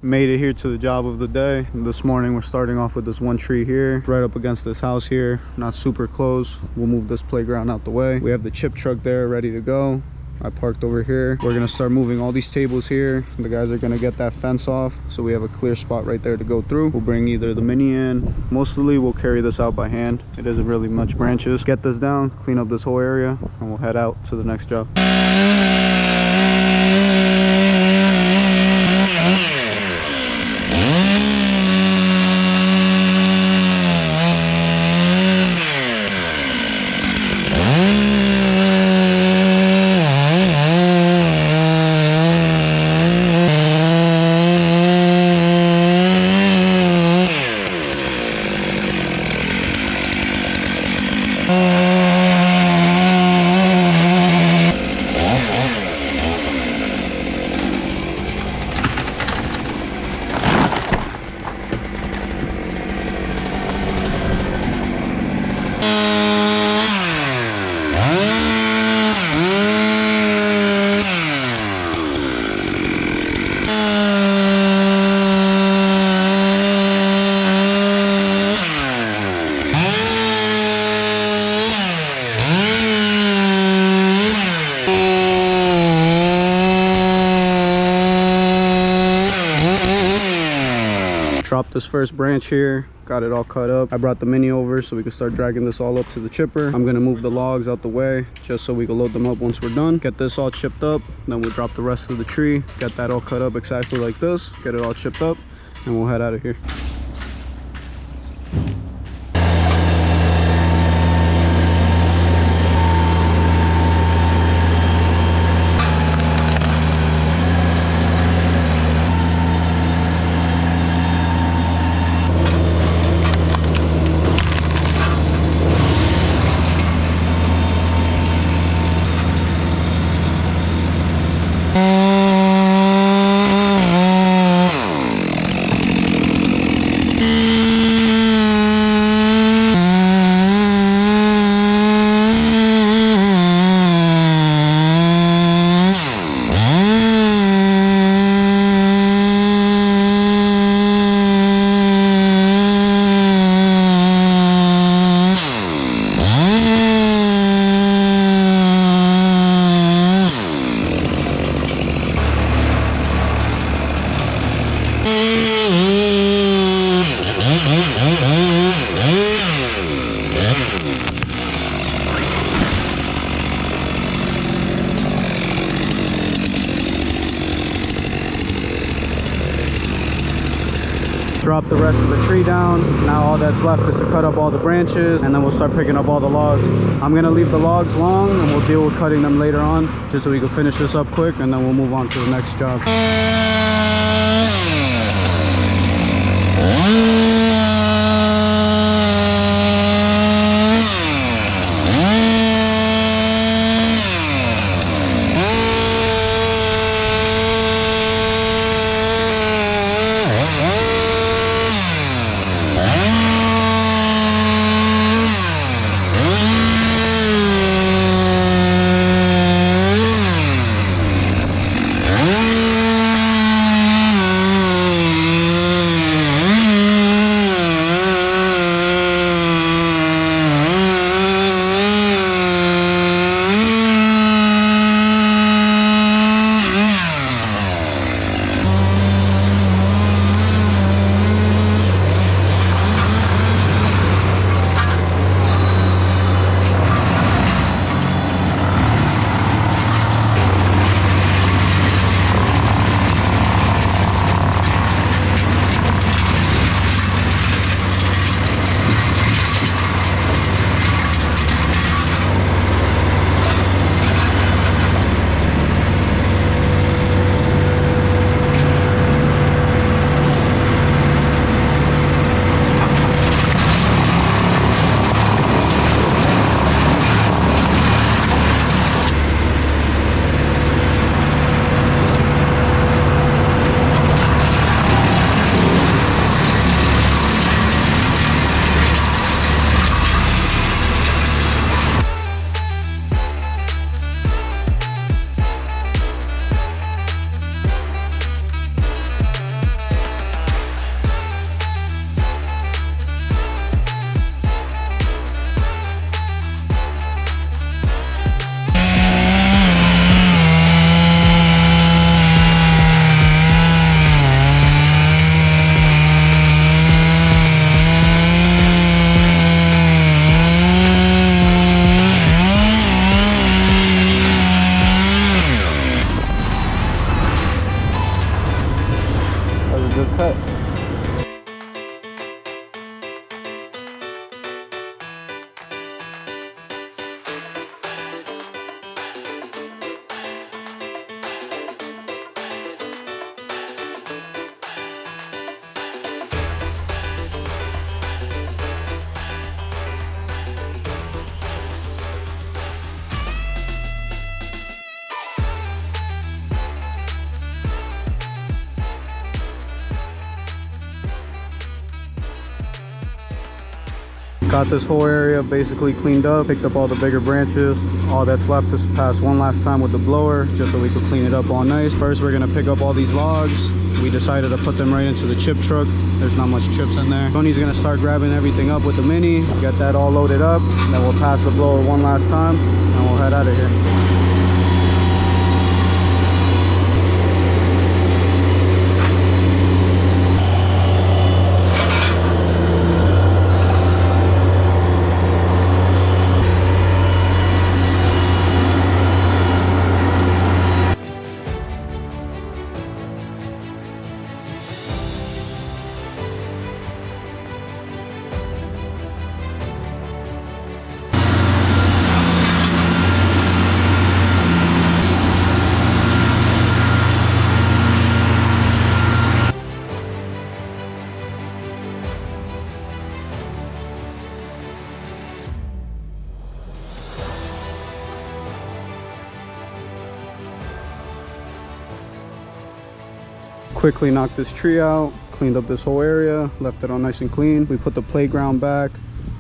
Made it here to the job of the day. This morning we're starting off with this one tree here, right up against this house here, not super close. We'll move this playground out the way. We have the chip truck there ready to go. I parked over here. We're gonna start moving all these tables here. The guys are gonna get that fence off, so we have a clear spot right there to go through. We'll bring either the mini in. Mostly we'll carry this out by hand. It isn't really much branches. Get this down, clean up this whole area, and we'll head out to the next job. Dropped this first branch here, got it all cut up. I brought the mini over so we can start dragging this all up to the chipper. I'm gonna move the logs out the way just so we can load them up once we're done. Get this all chipped up, then we'll drop the rest of the tree, get that all cut up exactly like this, get it all chipped up, and we'll head out of here. Drop the rest of the tree down. Now all that's left is to cut up all the branches, and then we'll start picking up all the logs. I'm gonna leave the logs long and we'll deal with cutting them later on, just so we can finish this up quick, and then we'll move on to the next job. Got this whole area basically cleaned up, picked up all the bigger branches. All that's left is pass one last time with the blower, just so we could clean it up all nice. First, we're gonna pick up all these logs. We decided to put them right into the chip truck. There's not much chips in there. Tony's gonna start grabbing everything up with the Mini, get that all loaded up. Then we'll pass the blower one last time, and we'll head out of here. Quickly knocked this tree out, cleaned up this whole area, left it all nice and clean. We put the playground back,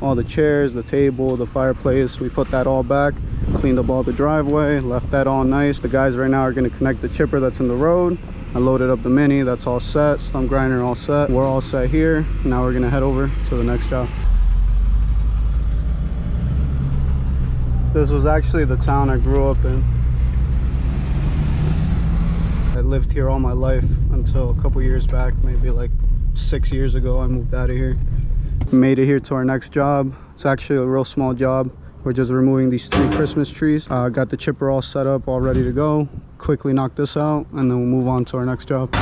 all the chairs, the table, the fireplace, we put that all back. Cleaned up all the driveway, left that all nice. The guys right now are going to connect the chipper that's in the road. I loaded up the Mini, that's all set. Stump grinder all set. We're all set here. Now we're going to head over to the next job. This was actually the town I grew up in. I lived here all my life until a couple years back, maybe like 6 years ago. I moved out of here. Made it here to our next job. It's actually a real small job. We're just removing these 3 Christmas trees. Got the chipper all set up, all ready to go. Quickly knock this out, and then we'll move on to our next job.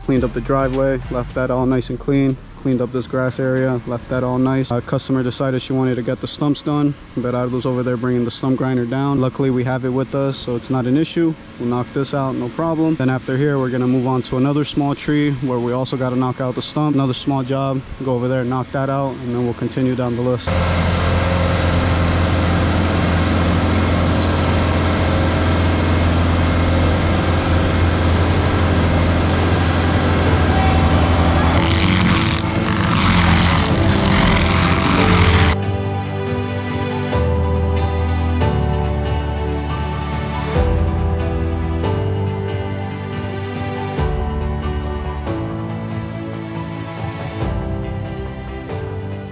cleaned up the driveway, left that all nice and clean. Cleaned up this grass area, left that all nice. Our customer decided she wanted to get the stumps done. Berardo's over there bringing the stump grinder down. Luckily we have it with us, so it's not an issue. We'll knock this out, no problem. Then after here, we're gonna move on to another small tree where we also got to knock out the stump. Another small job, go over there and knock that out, and then we'll continue down the list.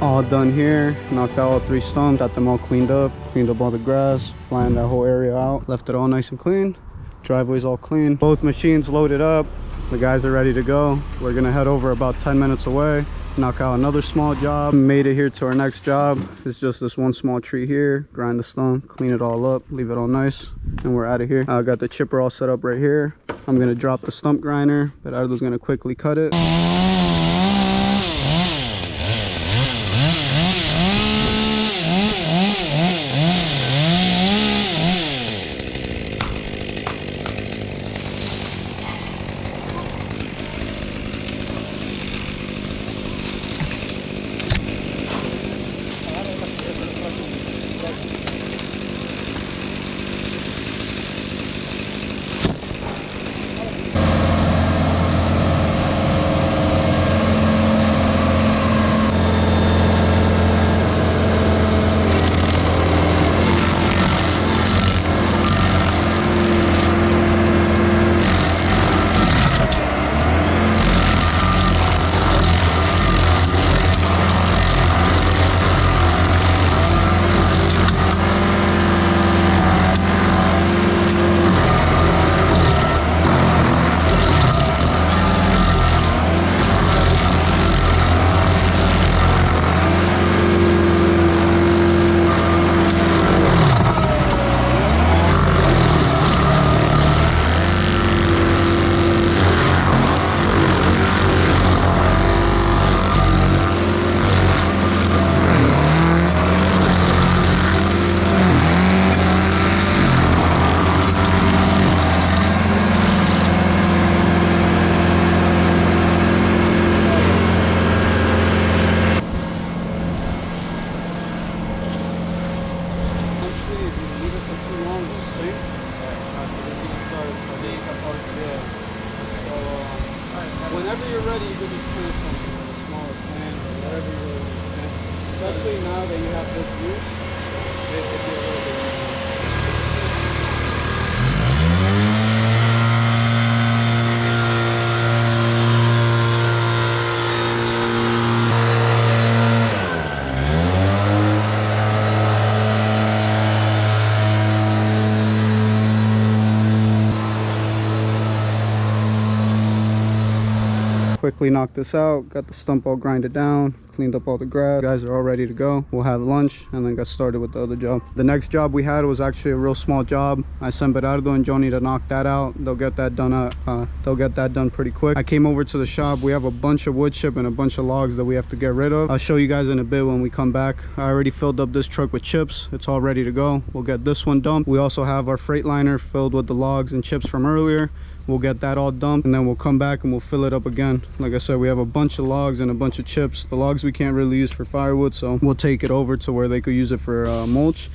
All done here, knocked out all 3 stumps, got them all cleaned up all the grass, flattened that whole area out, left it all nice and clean. Driveway's all clean. Both machines loaded up, the guys are ready to go. We're gonna head over about 10 minutes away, knock out another small job. Made it here to our next job. It's just this one small tree here. Grind the stump, clean it all up, leave it all nice, and we're out of here. I got the chipper all set up right here. I'm gonna drop the stump grinder, but Ardo's gonna quickly cut it. Whenever you're ready, you can just plant something with a smaller plant or whatever you're really want. Especially now that you have this use, it could be a little bit easier. Quickly knocked this out, got the stump all grinded down, cleaned up all the grass. You guys are all ready to go. We'll have lunch and then get started with the other job. The next job we had was actually a real small job. I sent Berardo and Joni to knock that out. They'll get that done pretty quick. I came over to the shop. We have a bunch of wood chip and a bunch of logs that we have to get rid of. I'll show you guys in a bit when we come back. I already filled up this truck with chips. It's all ready to go. We'll get this one dumped. We also have our freight liner filled with the logs and chips from earlier. We'll get that all dumped and then we'll come back and we'll fill it up again. Like I said, we have a bunch of logs and a bunch of chips. The logs we can't really use for firewood, so we'll take it over to where they could use it for mulch.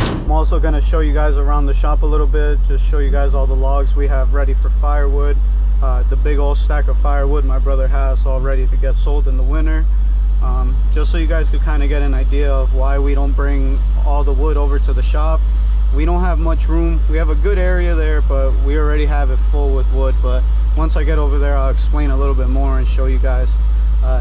I'm also going to show you guys around the shop a little bit, just show you guys all the logs we have ready for firewood. The big old stack of firewood my brother has all ready to get sold in the winter. just so you guys could kind of get an idea of why we don't bring all the wood over to the shop. We don't have much room. We have a good area there, but we already have it full with wood. But once I get over there, I'll explain a little bit more and show you guys,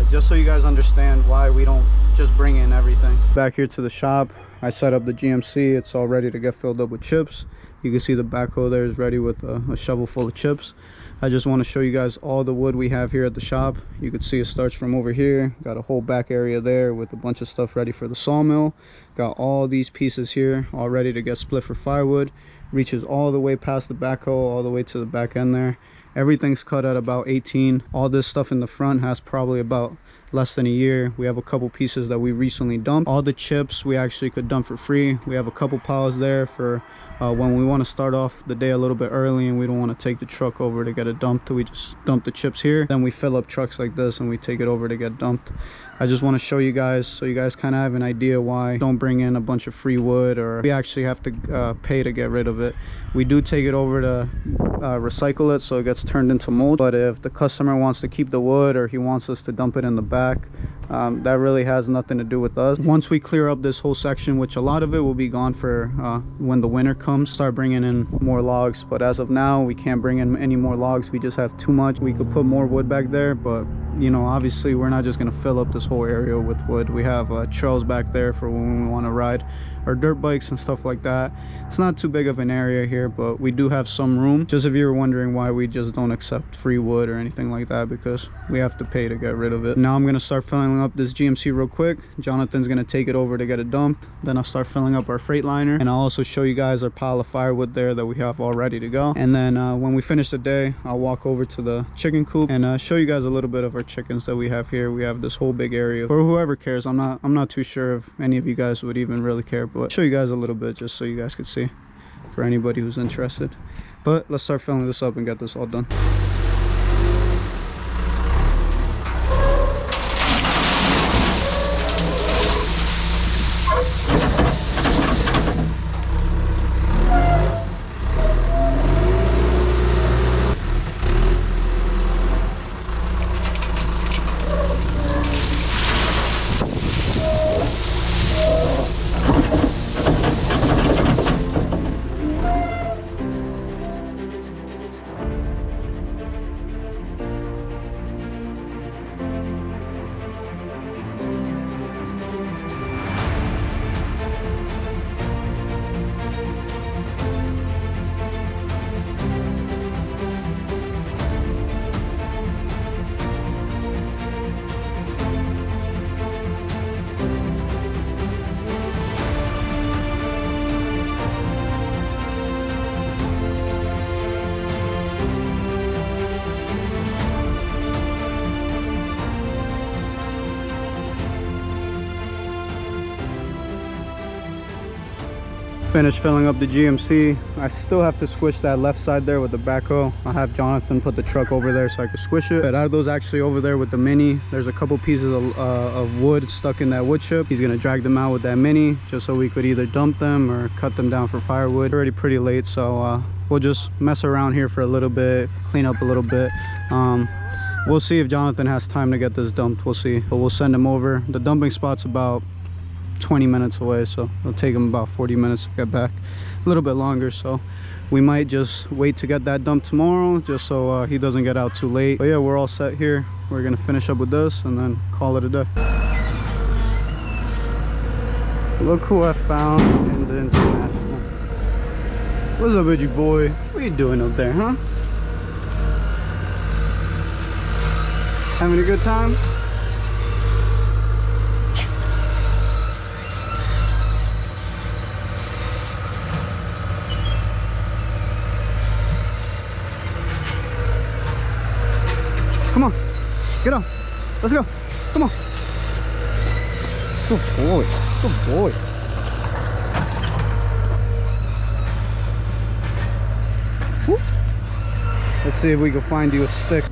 just so you guys understand why we don't just bring in everything. Back here to the shop, I set up the GMC. It's all ready to get filled up with chips. You can see the backhoe there is ready with a shovel full of chips. I just want to show you guys all the wood we have here at the shop. You can see it starts from over here. Got a whole back area there with a bunch of stuff ready for the sawmill. Got all these pieces here all ready to get split for firewood. Reaches all the way past the backhoe, all the way to the back end there. Everything's cut at about 18. All this stuff in the front has probably about less than a year. We have a couple pieces that we recently dumped. All the chips we actually could dump for free. We have a couple piles there for when we want to start off the day a little bit early and we don't want to take the truck over to get it dumped. We just dump the chips here, then we fill up trucks like this and we take it over to get dumped. I just want to show you guys so you guys kind of have an idea why don't bring in a bunch of free wood, or we actually have to pay to get rid of it. We do take it over to recycle it so it gets turned into mold, but if the customer wants to keep the wood or he wants us to dump it in the back, that really has nothing to do with us. Once we clear up this whole section, which a lot of it will be gone for when the winter comes, start bringing in more logs. But as of now, we can't bring in any more logs. We just have too much. We could put more wood back there, but you know, obviously we're not just going to fill up this whole area with wood. We have trails back there for when we want to ride our dirt bikes and stuff like that. It's not too big of an area here, but we do have some room. Just if you were wondering why we just don't accept free wood or anything like that, because we have to pay to get rid of it. Now I'm going to start filling up this GMC real quick. Jonathan's going to take it over to get it dumped. Then I'll start filling up our Freightliner, and I'll also show you guys our pile of firewood there that we have all ready to go. And then when we finish the day, I'll walk over to the chicken coop and show you guys a little bit of our chickens that we have here. We have this whole big area for whoever cares. I'm not too sure if any of you guys would even really care, but show you guys a little bit just so you guys could see, for anybody who's interested. But let's start filling this up and get this all done. Finished filling up the GMC. I still have to squish that left side there with the backhoe. I'll have Jonathan put the truck over there so I can squish it. But out of those actually over there with the Mini, there's a couple pieces of wood stuck in that wood chip. He's gonna drag them out with that Mini just so we could either dump them or cut them down for firewood. It's already pretty late, so we'll just mess around here for a little bit, clean up a little bit. We'll see if Jonathan has time to get this dumped. We'll see, but we'll send him over. The dumping spot's about 20 minutes away, so it'll take him about 40 minutes to get back, a little bit longer. So we might just wait to get that dumped tomorrow just so he doesn't get out too late. But yeah, we're all set here. We're gonna finish up with this and then call it a day. Look who I found in the International. What's up with you, boy? What are you doing up there, huh? Having a good time? Come on, get up. Let's go. Come on. Good boy. Good boy. Woo. Let's see if we can find you a stick.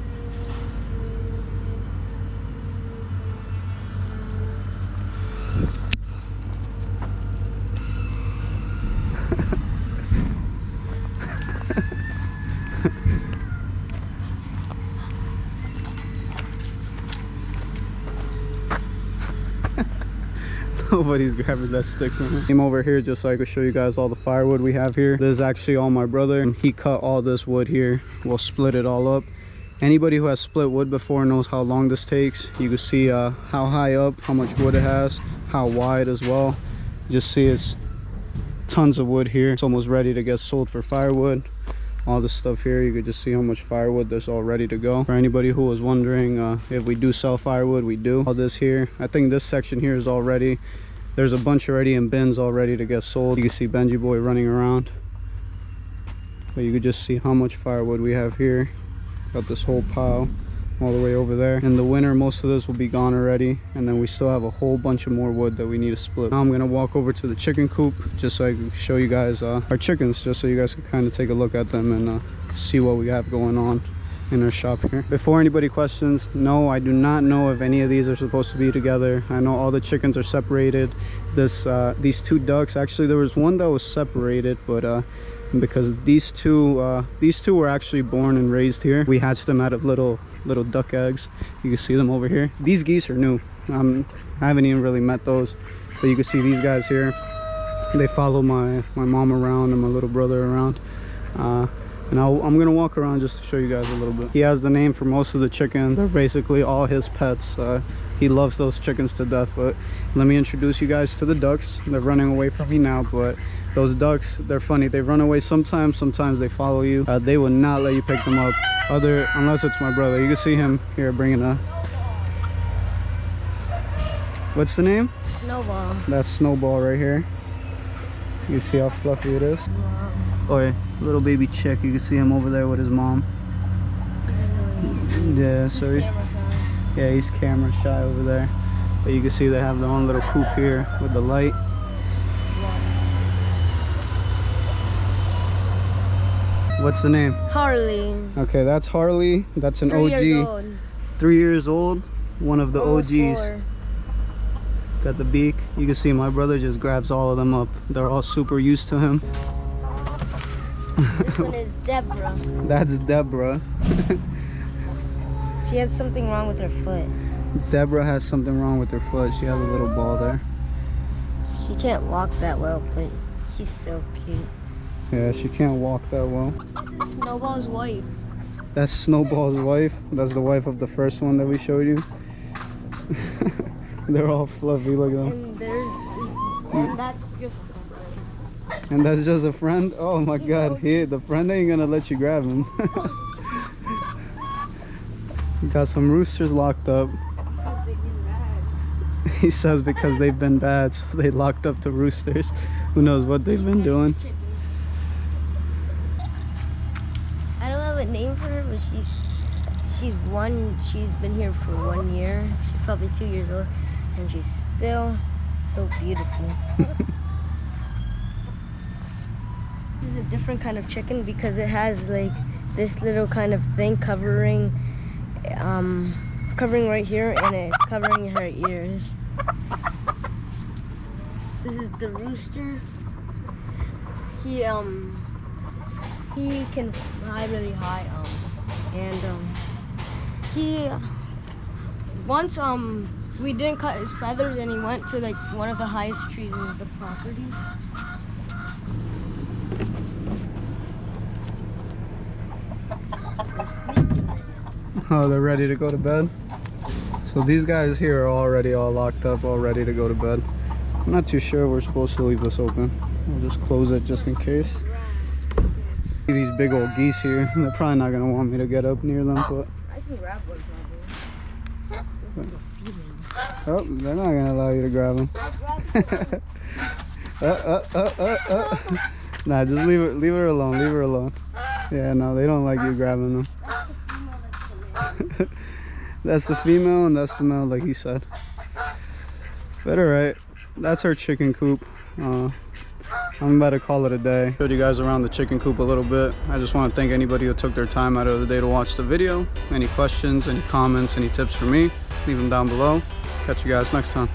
Nobody's grabbing that stick from me. Came over here just so I could show you guys all the firewood we have here. This is actually all my brother, and he cut all this wood here. We'll split it all up. Anybody who has split wood before knows how long this takes. You can see how high up, how much wood it has, how wide as well. Just see it's tons of wood here. It's almost ready to get sold for firewood. All this stuff here, you could just see how much firewood there's all ready to go. For anybody who was wondering if we do sell firewood, we do. All this here, I think this section here is all ready. There's a bunch already in bins all ready to get sold. You can see Benji boy running around, but you could just see how much firewood we have here. Got this whole pile all the way over there. In the winter, most of this will be gone already, and then we still have a whole bunch of more wood that we need to split. Now I'm gonna walk over to the chicken coop just so I can show you guys our chickens, just so you guys can kind of take a look at them and see what we have going on in our shop here. Before anybody questions, no, I do not know if any of these are supposed to be together. I know all the chickens are separated. These two ducks, actually there was one that was separated, but because these two were actually born and raised here. We hatched them out of little duck eggs. You can see them over here. These geese are new. I haven't even really met those, but you can see these guys here. They follow my mom around and my little brother around, and I'm gonna walk around just to show you guys a little bit. He has the name for most of the chickens. They're basically all his pets. He loves those chickens to death. But let me introduce you guys to the ducks. They're running away from me now, but those ducks, they're funny. They run away sometimes they follow you. They will not let you pick them up, unless it's my brother. You can see him here bringing a, what's the name? Snowball. That's Snowball right here. You see how fluffy it is? Wow. Oh yeah, little baby chick. You can see him over there with his mom. Yeah, so he's camera shy over there. But you can see they have their own little coop here with the light. What's the name? Harley. Okay, that's Harley. That's an OG. 3 years old. One of the OGs. 4. Got the beak. You can see my brother just grabs all of them up. They're all super used to him. This one is Deborah. That's Deborah. She has something wrong with her foot. Deborah has something wrong with her foot. She has a little ball there. She can't walk that well, but she's still cute. Yeah, she can't walk that well. Snowball's wife. That's Snowball's wife. That's the wife of the first one that we showed you. They're all fluffy, look at them. And that's just a friend. And that's just a friend? Oh my god, the friend ain't gonna let you grab him. Got some roosters locked up. He says because they've been bad, so they locked up the roosters. Who knows what they've been doing. I don't have a name for her, but she's been here for 1 year. She's probably 2 years old, and she's still so beautiful. This is a different kind of chicken because it has like this little kind of thing covering right here, and it's covering her ears. This is the rooster. He can fly really high, and he once we didn't cut his feathers, and he went to like one of the highest trees in the property. Oh, they're ready to go to bed. So these guys here are already all locked up, all ready to go to bed. I'm not too sure we're supposed to leave this open. We'll just close it just in case. See these big old geese here. They're probably not gonna want me to get up near them, but I can grab one probably. This is a female. oh, they're not gonna allow you to grab them. Nah, just leave her alone. Leave her alone. Yeah, no, they don't like you grabbing them. That's the female and that's the male, like he said. But alright, that's our chicken coop. I'm about to call it a day. Showed you guys around the chicken coop a little bit. I just want to thank anybody who took their time out of the day to watch the video. Any questions, any comments, any tips for me, leave them down below. Catch you guys next time.